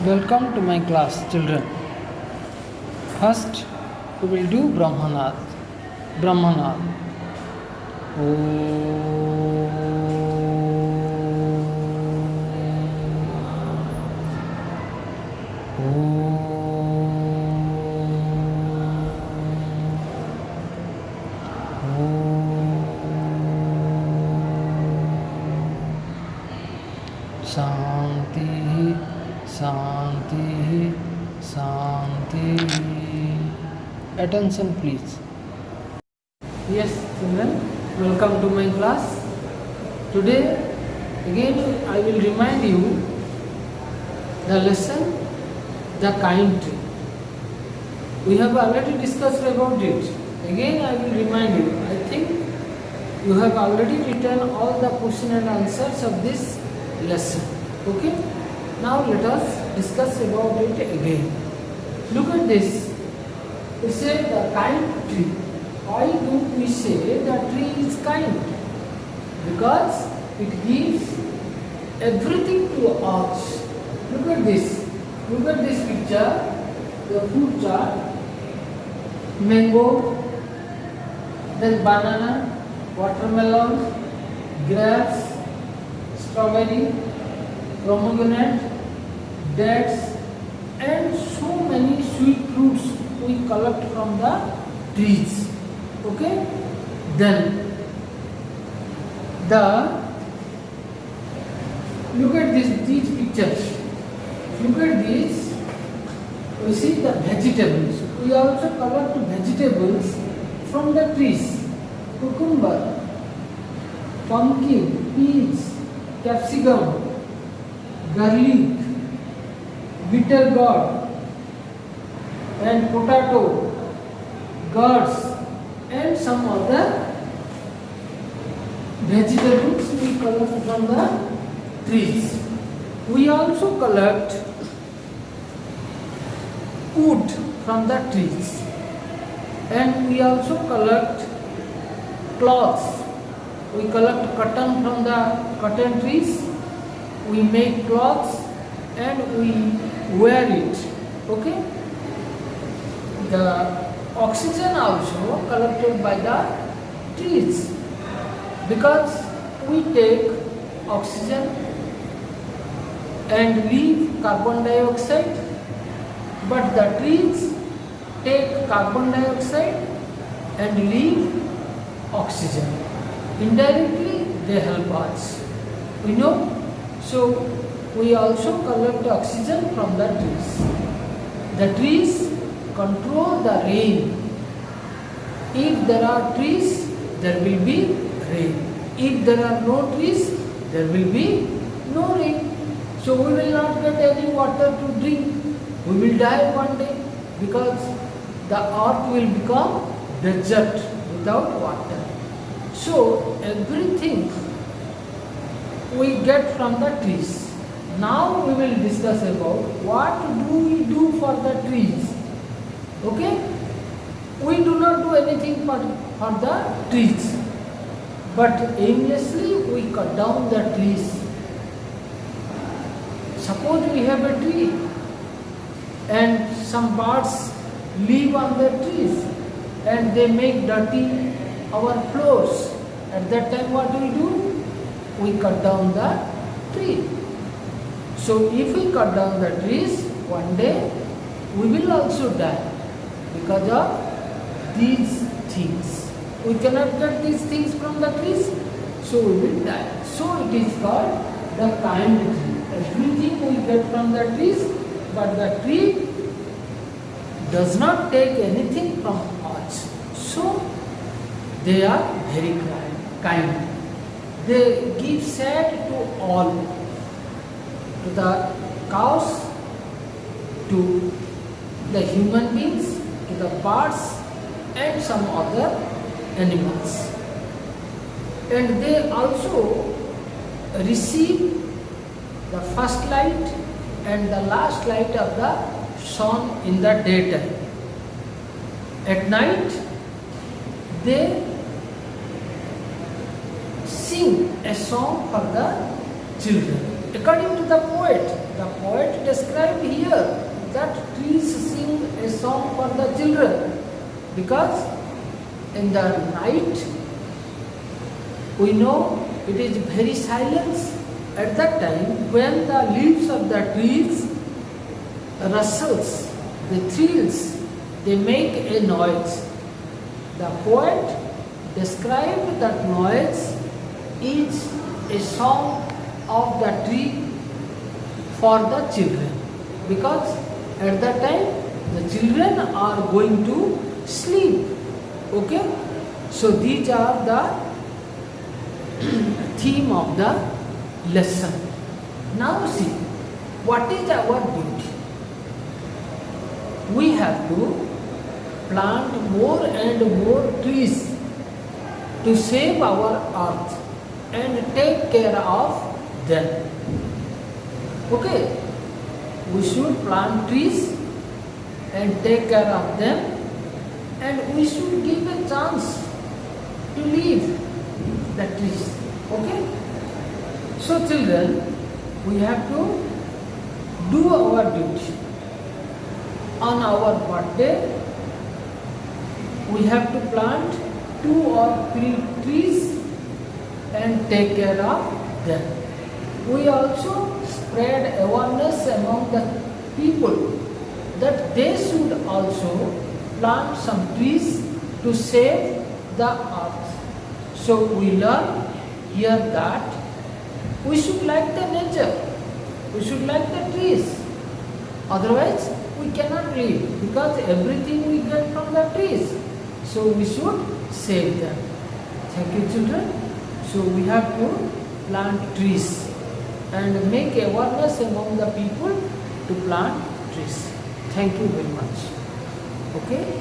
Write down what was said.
Welcome to my class, children. First, we will do Brahmanad. Brahmanad. Shanti, Shanti, Shanti. Attention, please. Yes, children, welcome to my class. Today, again, I will remind you the lesson, the kind tree. We have already discussed about it. Again, I will remind you. I think you have already written all the question and answers of this lesson. Okay? Now let us discuss about it again. Look at this. We say the kind tree. Why do we say the tree is kind? Because it gives everything to us. Look at this. Look at this picture. The fruit chart. Mango, then banana, watermelon, grapes, strawberry, pomegranate, dates, and so many sweet fruits we collect from the trees. Okay? Then look at these pictures. Look at these. We see the vegetables. We also collect vegetables from the trees. Cucumber, pumpkin, peas, capsicum, garlic, bitter gourd, and potato, gourds, and some other vegetables we collect from the trees. We also collect wood from the trees, and we also collect cloths. We collect cotton from the cotton trees. We make cloths and we wear it. Okay? The oxygen also collected by the trees, because we take oxygen and leave carbon dioxide, but the trees take carbon dioxide and leave oxygen. Indirectly they help us. We know. So we also collect oxygen from the trees. The trees control the rain. If there are trees, there will be rain. If there are no trees, there will be no rain. So we will not get any water to drink. We will die one day, because the earth will become desert without water. So everything we get from the trees. Now we will discuss about what do we do for the trees. Okay? We do not do anything for the trees, but aimlessly we cut down the trees. Suppose we have a tree and some birds live on the trees and they make dirty our floors. At that time what we do? We cut down the tree. So if we cut down the trees, one day we will also die because of these things. We cannot get these things from the trees, so we will die. So it is called the kind tree. Everything we get from the trees, but the tree does not take anything from us. So they are very kind. They give shade to all, to the cows, to the human beings, to the birds, and some other animals. And they also receive the first light and the last light of the sun in the daytime. At night, they sing a song for the children. According to the poet described here that trees sing a song for the children because in the night we know it is very silence. At that time when the leaves of the trees rustles, they thrills, they make a noise. The poet described that noise is a song of the tree for the children because at that time the children are going to sleep. Okay, so these are the theme of the lesson. Now see, what is our duty? We have to plant more and more trees to save our earth and take care of them. Okay, we should plant trees and take care of them, and we should give a chance to leave the trees. Okay, so children, we have to do our duty. On our birthday, we have to plant 2 or 3 trees and take care of them. We also spread awareness among the people that they should also plant some trees to save the earth. So we learn here that we should like the nature, we should like the trees. Otherwise, we cannot live because everything we get from the trees. So we should save them. Thank you, children. So we have to plant trees and make awareness among the people to plant trees. Thank you very much. Okay.